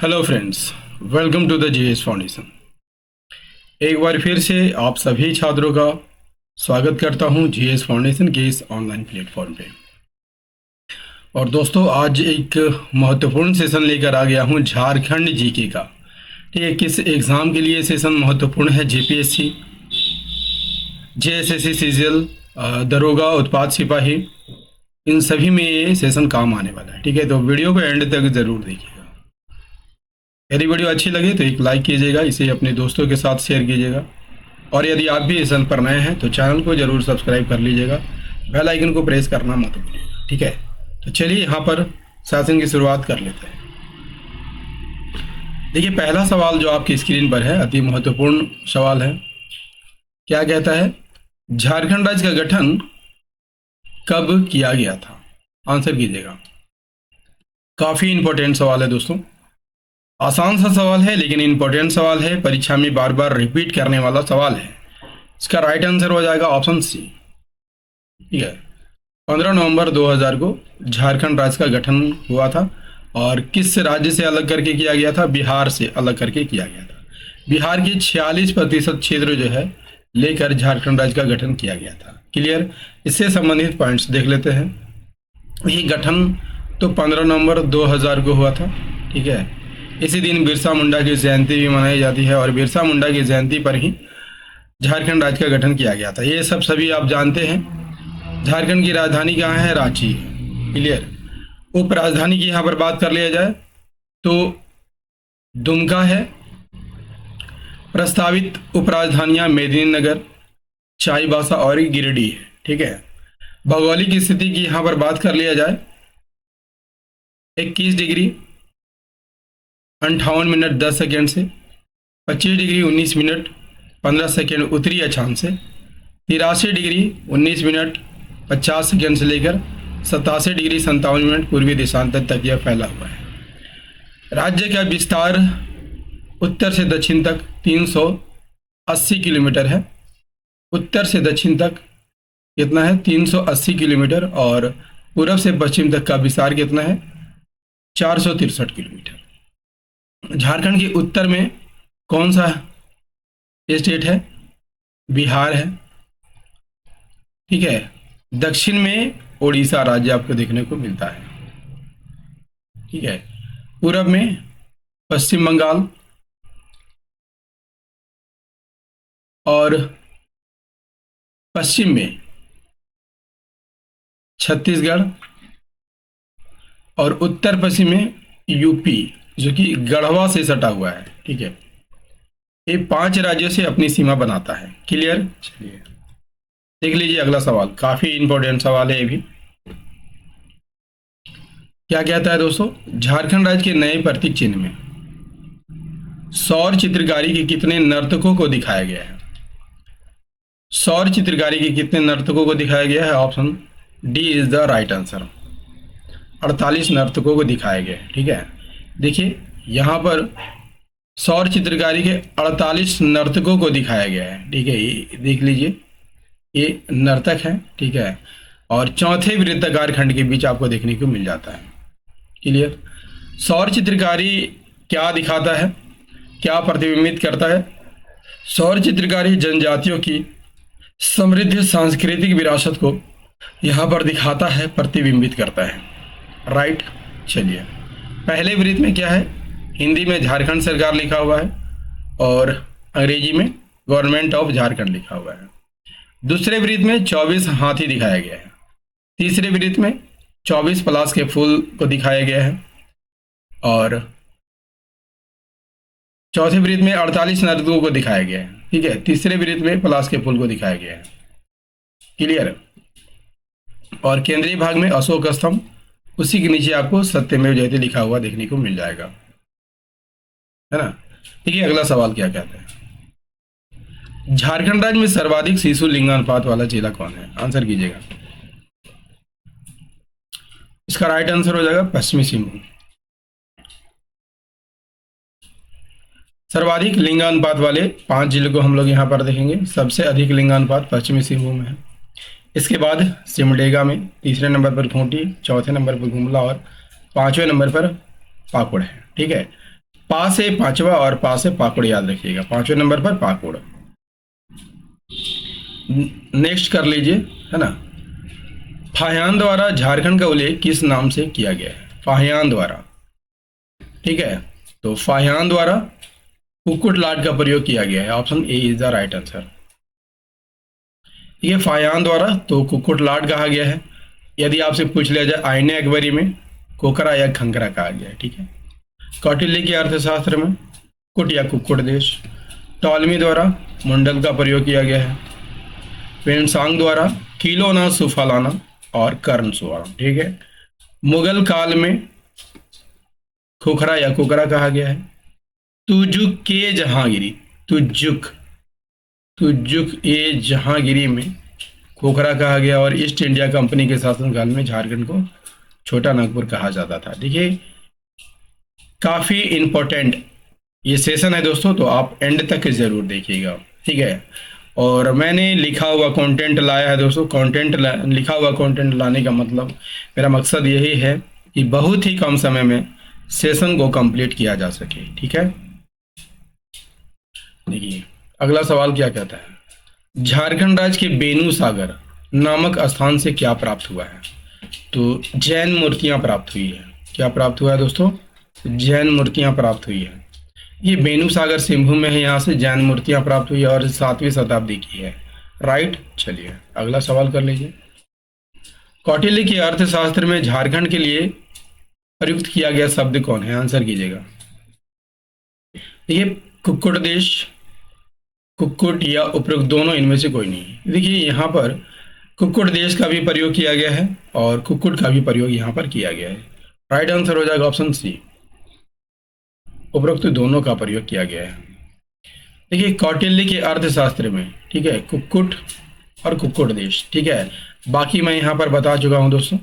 Hello friends, welcome to the GS foundation. एक बार फिर से आप सभी छात्रों का स्वागत करता हूं जीएस फाउंडेशन के इस ऑनलाइन प्लेटफॉर्म पे। और दोस्तों, आज एक महत्वपूर्ण सेशन लेकर आ गया हूं झारखंड जीके का। ठीक है, किस एग्ज़ाम के लिए सेशन महत्वपूर्ण है? जेपीएससी, जेएसएससी, सीजीएल, दरोगा, उत्पाद सिपाही, इन सभी में ये सेशन काम आने वाला है। ठीक है, तो वीडियो को एंड तक ज़रूर देखिएगा। यदि वीडियो अच्छी लगे तो एक लाइक कीजिएगा, इसे अपने दोस्तों के साथ शेयर कीजिएगा। और यदि आप भी इस चैनल पर नए हैं तो चैनल को जरूर सब्सक्राइब कर लीजिएगा, बेल आइकन को प्रेस करना मत भूलिएगा। ठीक है, तो चलिए यहाँ पर सेशन की शुरुआत कर लेते हैं। देखिए, पहला सवाल जो आपकी स्क्रीन पर है अति महत्वपूर्ण सवाल है। क्या कहता है? झारखंड राज्य का गठन कब किया गया था? आंसर कीजिएगा। काफी इंपॉर्टेंट सवाल है दोस्तों, आसान सा सवाल है लेकिन इंपॉर्टेंट सवाल है, परीक्षा में बार बार रिपीट करने वाला सवाल है। इसका राइट आंसर हो जाएगा ऑप्शन सी। ठीक है, 15 नवंबर 2000 को झारखंड राज्य का गठन हुआ था। और किस राज्य से अलग करके किया गया था? बिहार से अलग करके किया गया था। बिहार के 46% क्षेत्र जो है लेकर झारखंड राज्य का गठन किया गया था। क्लियर? इससे संबंधित पॉइंट्स देख लेते हैं। ये गठन तो 15 नवंबर 2000 को हुआ था। ठीक है, इसी दिन बिरसा मुंडा की जयंती भी मनाई जाती है और बिरसा मुंडा की जयंती पर ही झारखंड राज्य का गठन किया गया था। ये सब सभी आप जानते हैं। झारखंड की राजधानी कहाँ है? रांची है। क्लियर? उप राजधानी की यहाँ पर बात कर लिया जाए तो दुमका है। प्रस्तावित उप राजधानियाँ मेदिनीनगर, चाईबासा और गिरिडीह है। ठीक है, भौगोलिक स्थिति की यहाँ पर बात कर लिया जाए 21 डिग्री 58 मिनट 10 सेकेंड से 25 डिग्री 19 मिनट 15 सेकेंड उत्तरी अक्षांश से, 83 डिग्री 19 मिनट 50 सेकेंड से लेकर 87 डिग्री 57 मिनट पूर्वी देशांतर तक यह फैला हुआ है। राज्य का विस्तार उत्तर से दक्षिण तक 380 किलोमीटर है। उत्तर से दक्षिण तक कितना है? 380 किलोमीटर। और पूरब से पश्चिम तक का विस्तार कितना है? 463 किलोमीटर। झारखंड के उत्तर में कौन सा स्टेट है? बिहार है। ठीक है, दक्षिण में उड़ीसा राज्य आपको देखने को मिलता है। ठीक है, पूरब में पश्चिम बंगाल और पश्चिम में छत्तीसगढ़ और उत्तर पश्चिम में यूपी, जो कि गढ़वा से सटा हुआ है। ठीक है, ये 5 राज्यों से अपनी सीमा बनाता है। क्लियर? चलिए देख लीजिए अगला सवाल, काफी इंपॉर्टेंट सवाल है ये भी। क्या कहता है दोस्तों? झारखंड राज्य के नए प्रतीक चिन्ह में सौर चित्रकारी के कितने नर्तकों को दिखाया गया है? सौर चित्रकारी के कितने नर्तकों को दिखाया गया है? Option D is the right answer. 48 नर्तकों को दिखाया गया है। ठीक है, देखिए यहाँ पर सौर चित्रकारी के 48 नर्तकों को दिखाया गया है। ठीक है, ये देख लीजिए, ये नर्तक है। ठीक है, और चौथे वृत्ताकार खंड के बीच आपको देखने को मिल जाता है। क्लियर? सौर चित्रकारी क्या दिखाता है, क्या प्रतिबिंबित करता है? सौर चित्रकारी जनजातियों की समृद्ध सांस्कृतिक विरासत को यहाँ पर दिखाता है, प्रतिबिंबित करता है। राइट? चलिए, पहले वृत्त में क्या है? हिंदी में झारखंड सरकार लिखा हुआ है और अंग्रेजी में गवर्नमेंट ऑफ झारखंड लिखा हुआ है। दूसरे वृत्त में 24 हाथी दिखाया गया है। तीसरे वृत्त में 24 पलाश के फूल को दिखाया गया है। और चौथे वृत्त में 48 नर्तकों को दिखाया गया है। ठीक है, तीसरे वृत्त में पलाश के फूल को दिखाया गया है। क्लियर? और केंद्रीय भाग में अशोक स्तंभ, उसी के नीचे आपको सत्यमेव जयते लिखा हुआ देखने को मिल जाएगा, है ना। ठीक है, अगला सवाल क्या कहता है? झारखंड राज्य में सर्वाधिक शिशु लिंगानुपात वाला जिला कौन है? आंसर कीजिएगा। इसका राइट आंसर हो जाएगा पश्चिमी सिंहभूम। सर्वाधिक लिंगानुपात वाले 5 जिलों को हम लोग यहाँ पर देखेंगे। सबसे अधिक लिंगानुपात पश्चिमी सिंहभूम में है। इसके बाद सिमडेगा में, तीसरे नंबर पर खूंटी, चौथे नंबर पर गुमला और 5वें नंबर पर पाकुड़ है। ठीक है, पा से पांचवा और पा से पाकुड़ याद रखिएगा, पांचवें नंबर पर पाकुड़। नेक्स्ट कर लीजिए, है ना। फाहियान द्वारा झारखंड का उल्लेख किस नाम से किया गया है? फाहियान द्वारा, ठीक है। तो फाहियान द्वारा कुक्कुट लाट का प्रयोग किया गया है, option A is the right answer. ये फाहियान द्वारा तो कुक्कुट लाट कहा गया है। यदि आपसे पूछ लिया जाए आईने अकबरी में कोकरा या खंकरा कहा गया है, ठीक है। कौटिल्य के अर्थशास्त्र में कुट या कुक्कुट देश। टॉलमी द्वारा मुंडल का प्रयोग किया गया है। पेंसांग द्वारा किलोना सुफलाना और कर्ण सुवर्ण, ठीक है। मुगल काल में खोखरा या कुकरा कहा गया है। तुजुक के जहांगीरी, तुजुक तुजुक ए जहांगीरी में खोखरा कहा गया। और ईस्ट इंडिया कंपनी के शासनकाल में झारखंड को छोटा नागपुर कहा जाता था, ठीक है। काफी इंपॉर्टेंट ये सेशन है दोस्तों, तो आप एंड तक जरूर देखिएगा, ठीक है। और मैंने लिखा हुआ कंटेंट लाया है दोस्तों। लिखा हुआ कंटेंट लाने का मतलब, मेरा मकसद यही है कि बहुत ही कम समय में सेशन को कंप्लीट किया जा सके, ठीक है। देखिए अगला सवाल क्या कहता है, झारखंड राज्य के बेनू सागर नामक स्थान से क्या प्राप्त हुआ है? तो जैन मूर्तियां प्राप्त हुई है। क्या प्राप्त हुआ है दोस्तों? जैन मूर्तियां प्राप्त हुई है। ये बेनू सागर सिंहभूम में है, यहाँ से जैन मूर्तियां प्राप्त हुई है और 7वीं शताब्दी की है, राइट। चलिए अगला सवाल कर लीजिए। कौटिल्य के अर्थशास्त्र में झारखंड के लिए प्रयुक्त किया गया शब्द कौन है? आंसर कीजिएगा। ये कुक्कुट देश, कुक्कुट या उपरोक्त दोनों इनमें से कोई नहीं। देखिए यहाँ पर कुक्कुट देश का भी प्रयोग किया गया है और कुक्कुट का भी प्रयोग यहाँ पर किया गया है। राइट आंसर हो जाएगा ऑप्शन सी, उपरोक्त दोनों का प्रयोग किया गया है। देखिए कौटिल्य के अर्थशास्त्र में, ठीक है, कुक्कुट और कुक्कुट देश, ठीक है। बाकी मैं यहाँ पर बता चुका हूँ दोस्तों।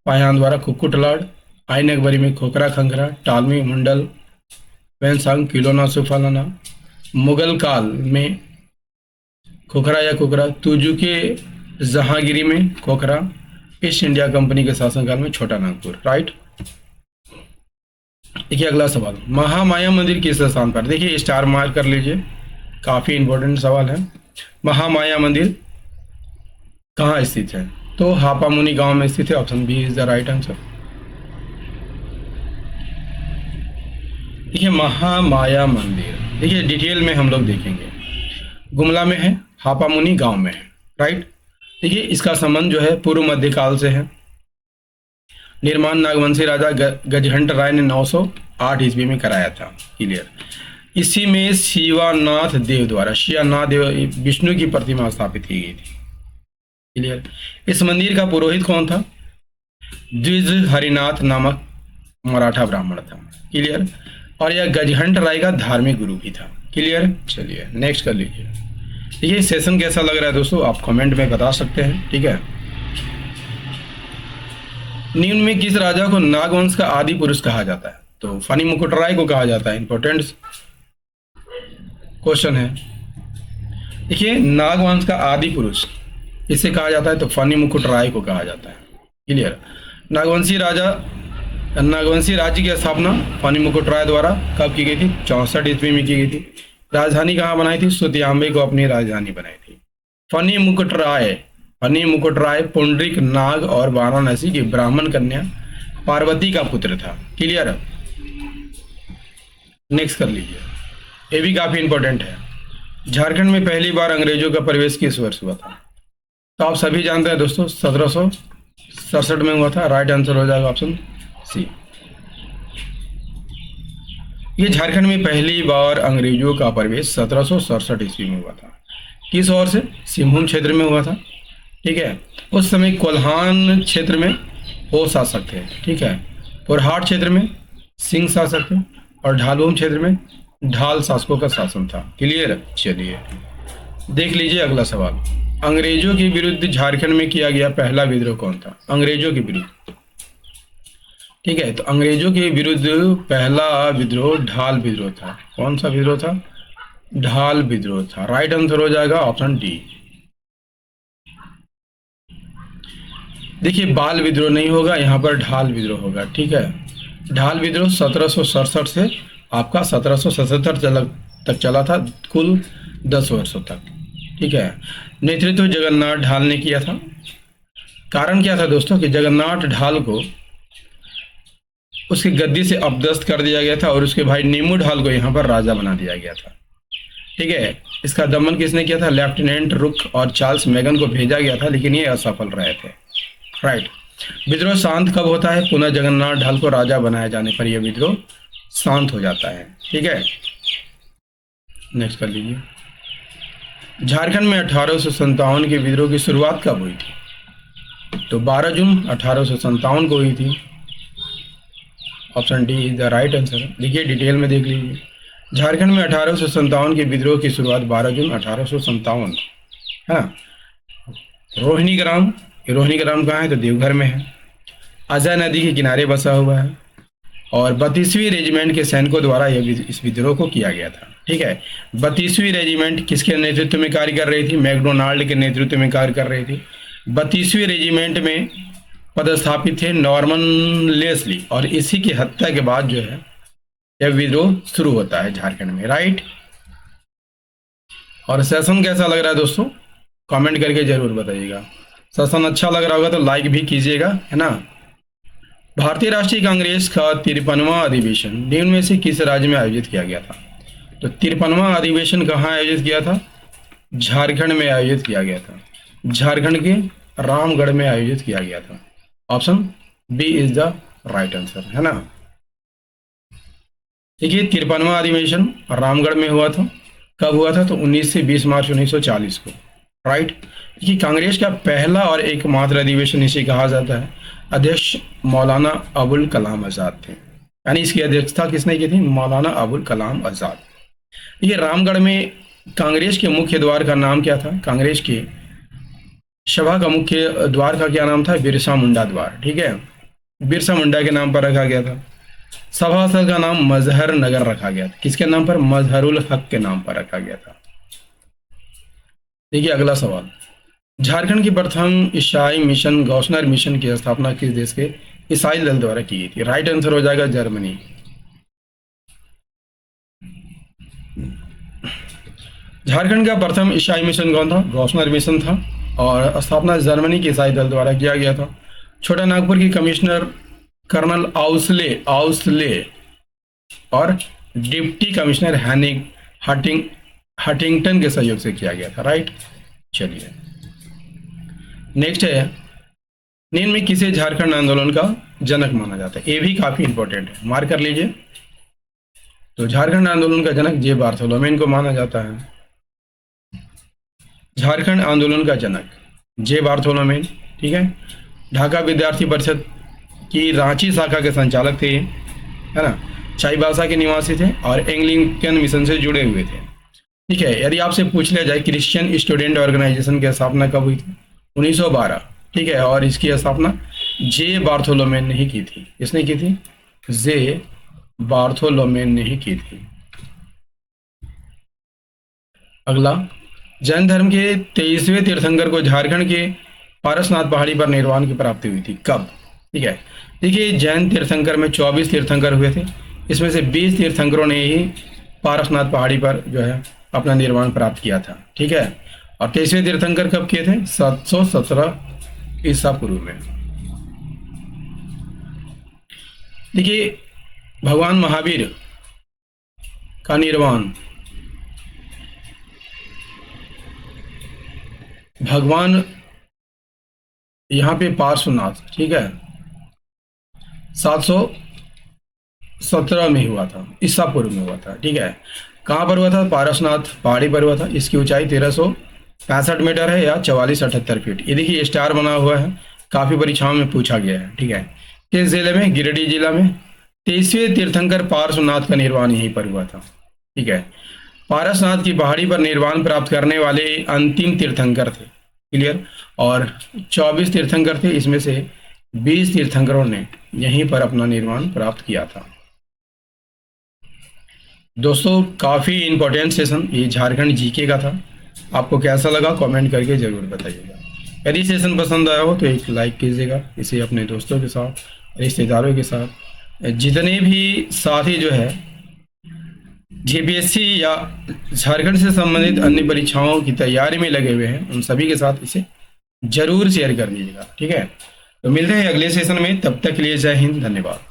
फाहियान द्वारा कुक्कुट लाट, आईन अकबरी में खोखरा खंखरा, टालमी मुंडल, पेंसांग किलोना सुफलाना, मुगल काल में खोखरा या कुकरा, तुजू के जहांगीरी में खोखरा, ईस्ट इंडिया कंपनी के शासनकाल में छोटा नागपुर, राइट। देखिए अगला सवाल, महामाया मंदिर किस स्थान पर? देखिए स्टार मार्क कर लीजिए, काफी इंपॉर्टेंट सवाल है। महामाया मंदिर कहाँ स्थित है? तो हापामुनि गांव में स्थित है, option B is the right answer. देखिए महामाया मंदिर, देखिए डिटेल में हम लोग देखेंगे। गुमला में है, हापामुनि गांव में है, राइट। देखिए इसका संबंध जो है पूर्व मध्यकाल से है। निर्माण नागवंशी राजा गजहंट राय ने 908 ईस्वी में कराया था, क्लियर। इसी में शिवानाथ देव द्वारा, शिवानाथ देव विष्णु की प्रतिमा स्थापित की गई थी, क्लियर। इस मंदिर का पुरोहित कौन था? द्विज हरिनाथ नामक मराठा ब्राह्मण था, क्लियर। और यह गजहंट राय का धार्मिक गुरु भी था, क्लियर। चलिए नेक्स्ट कर लीजिए। ये सेशन कैसा लग रहा है दोस्तों, आप कमेंट में बता सकते हैं, ठीक है। निम्न में किस राजा को नागवंश का आदि पुरुष कहा जाता है? तो फनी मुकुट राय को कहा जाता है। इंपॉर्टेंट क्वेश्चन है। देखिए नागवंश का आदि पुरुष इसे कहा जाता है, तो फनी मुकुट राय को कहा जाता है, क्लियर। नागवंशी राज्य की स्थापना फनी मुकुट राय द्वारा कब की गई थी? 64 ईस्वी में की गई थी। राजधानी कहाँ बनाई थी? सुतियांबे को अपनी राजधानी बनाई थी। फनी मुकुट राय पुंडरिक नाग और वाराणसी की ब्राह्मण कन्या पार्वती का पुत्र था, क्लियर। नेक्स्ट कर लीजिए, ये भी काफी इंपॉर्टेंट है। झारखंड में पहली बार अंग्रेजों का प्रवेश किस वर्ष हुआ था? तो आप सभी जानते हैं दोस्तों 1767 में हुआ था, राइट आंसर हो जाएगा ऑप्शन सी। ये झारखंड में पहली बार अंग्रेजों का प्रवेश 1767 ईस्वी में हुआ था। किस ओर से? सिंहभूम क्षेत्र में हुआ था, ठीक है। उस समय कोल्हान क्षेत्र में हो शासक थे, ठीक है। पुरहाट क्षेत्र में सिंह शासक थे और ढालूम क्षेत्र में ढाल शासकों का शासन था, क्लियर। चलिए देख लीजिए अगला सवाल, अंग्रेजों के विरुद्ध झारखंड में किया गया पहला विद्रोह कौन था? अंग्रेजों के विरुद्ध, ठीक है। तो अंग्रेजों के विरुद्ध पहला विद्रोह ढाल विद्रोह था। कौन सा विद्रोह था? ढाल विद्रोह था, राइट आंसर हो जाएगा ऑप्शन डी। देखिए बाल विद्रोह नहीं होगा, यहाँ पर ढाल विद्रोह होगा, ठीक है। ढाल विद्रोह 1767 से आपका 1777 तक चला था, कुल 10 वर्षों तक। ठीक है। नेतृत्व जगन्नाथ ढाल ने किया था। कारण क्या था दोस्तों कि जगन्नाथ ढाल को उसकी गद्दी से अपदस्थ कर दिया गया था और उसके भाई नीमू ढाल को यहाँ पर राजा बना दिया गया था। ठीक है। इसका दमन किसने किया था? लेफ्टिनेंट रुक और चार्ल्स मैगन को भेजा गया था, लेकिन ये असफल रहे थे। राइट। विद्रोह शांत कब होता है? पुनः जगन्नाथ ढाल को राजा बनाए जाने पर यह विद्रोह शांत हो जाता है। ठीक है। नेक्स्ट कर लीजिए। झारखंड में 1857 के विद्रोह की शुरुआत कब हुई थी? तो 12 जून 1857 को हुई थी। Option D is the right answer. देखिए डिटेल में देख लीजिए। झारखंड में 1857 के विद्रोह की शुरुआत 12 जून 1857। हाँ। रोहिणी ग्राम, रोहिणी ग्राम कहाँ है? तो देवघर में है। अजय नदी के किनारे बसा हुआ है और 32वीं रेजिमेंट के सैनिकों द्वारा इस विद्रोह को किया गया था। ठीक है। 32वीं रेजिमेंट किसके नेतृत्व में कार्य कर रही थी? मैकडोनाल्ड के नेतृत्व में कार्य कर रही थी। 32वीं रेजिमेंट में पदस्थापित थे नॉर्मन लेस्ली और इसी की हत्या के बाद जो है यह विद्रोह शुरू होता है झारखंड में। राइट। और सेशन कैसा लग रहा है दोस्तों? कमेंट करके जरूर बताइएगा। सेशन अच्छा लग रहा होगा तो लाइक भी कीजिएगा, है ना। भारतीय राष्ट्रीय कांग्रेस का 53वां अधिवेशन निम्न में से किस राज्य में आयोजित किया गया था? तो 53वां अधिवेशन कहाँ आयोजित किया था? झारखंड में आयोजित किया गया था। झारखंड के रामगढ़ में आयोजित किया गया था। Option B is the right answer, है ना। देखिए 53वां अधिवेशन रामगढ़ में हुआ था। कब हुआ था? तो 19 से 20 मार्च 1940 को। राइट। देखिए कांग्रेस का पहला और एकमात्र अधिवेशन इसे कहा जाता है। अध्यक्ष मौलाना अबुल कलाम आज़ाद थे, यानी इसकी अध्यक्षता किसने की थी? मौलाना अबुल कलाम आज़ाद। ये रामगढ़ में कांग्रेस के मुख्य द्वार का नाम क्या था? कांग्रेस के सभा का मुख्य द्वार का क्या नाम था? बिरसा मुंडा द्वार। ठीक है। बिरसा मुंडा के नाम पर रखा गया था। सभा स्थल का नाम मजहर नगर रखा गया था। किसके नाम पर? मजहरुल हक के नाम पर रखा गया था। देखिए अगला सवाल। झारखंड की प्रथम ईसाई मिशन गौसनर मिशन की स्थापना किस देश के ईसाई दल द्वारा की गई थी? राइट आंसर हो जाएगा जर्मनी। झारखंड का प्रथम ईसाई मिशन कौन था? गौसनर मिशन था और स्थापना जर्मनी के ईसाई दल द्वारा किया गया था। छोटा नागपुर की कमिश्नर कर्नल आउसले और डिप्टी कमिश्नर हटिंगटन के सहयोग से किया गया था। राइट। चलिए नेक्स्ट है, निम्न में किसे झारखंड आंदोलन का जनक माना जाता है? ये भी काफी इंपॉर्टेंट है, मार्क कर लीजिए। तो झारखंड आंदोलन का जनक जे बार्थोलोमेन को माना जाता है। झारखंड आंदोलन का जनक जे बार्थोलोमेन। ठीक है। ढाका विद्यार्थी परिषद की रांची शाखा के संचालक थे, है ना। चाईबासा के निवासी थे और एंग्लिकन मिशन से जुड़े हुए थे। ठीक है। यदि आपसे पूछ लिया जाए क्रिश्चियन स्टूडेंट ऑर्गेनाइजेशन की स्थापना कब हुई थी? 1912। ठीक है। और इसकी स्थापना जे बार्थोलोमेन ने ही की थी। किसने की थी? जे बार्थोलोमेन ने ही की थी। अगला, जैन धर्म के 23वें तीर्थंकर को झारखंड के पारसनाथ पहाड़ी पर निर्वाण की प्राप्ति हुई थी। कब? ठीक है। देखिए जैन तीर्थंकर में 24 तीर्थंकर हुए थे, इसमें से 20 तीर्थंकरों ने ही पारसनाथ पहाड़ी पर जो है अपना निर्वाण प्राप्त किया था। ठीक है। और 23वें तीर्थंकर कब किए थे? 717 ईसा पूर्व में। देखिए भगवान महावीर का निर्वाण भगवान यहाँ पे पार्श्वनाथ, ठीक है, 717 में हुआ था, ईसा पूर्व में हुआ था। ठीक है। कहाँ पर हुआ था? पारसनाथ पहाड़ी पर हुआ था। इसकी ऊंचाई 1365 मीटर है या 4478 फीट। ये देखिए स्टार बना हुआ है, काफी परीक्षाओं में पूछा गया है। ठीक है। किस जिले में? गिरिडीह जिला में। 23वें तीर्थंकर पार्श्वनाथ का निर्वाण यहीं पर हुआ था। ठीक है। पारसनाथ की पहाड़ी पर निर्वाण प्राप्त करने वाले अंतिम तीर्थंकर थे। क्लियर। और 24 तीर्थंकर थे, इसमें से 20 तीर्थंकरों ने यहीं पर अपना निर्वाण प्राप्त किया था। दोस्तों काफी इंपॉर्टेंट सेशन ये झारखंड जीके का था। आपको कैसा लगा कमेंट करके जरूर बताइएगा। यदि सेशन पसंद आया हो तो एक लाइक कीजिएगा, इसे अपने दोस्तों के साथ, रिश्तेदारों के साथ, जितने भी साथी जो है जेपीएससी या झारखंड से संबंधित अन्य परीक्षाओं की तैयारी में लगे हुए हैं उन सभी के साथ इसे जरूर शेयर कर दीजिएगा। ठीक है, तो मिलते हैं अगले सेशन में, तब तक के लिए जय हिंद, धन्यवाद।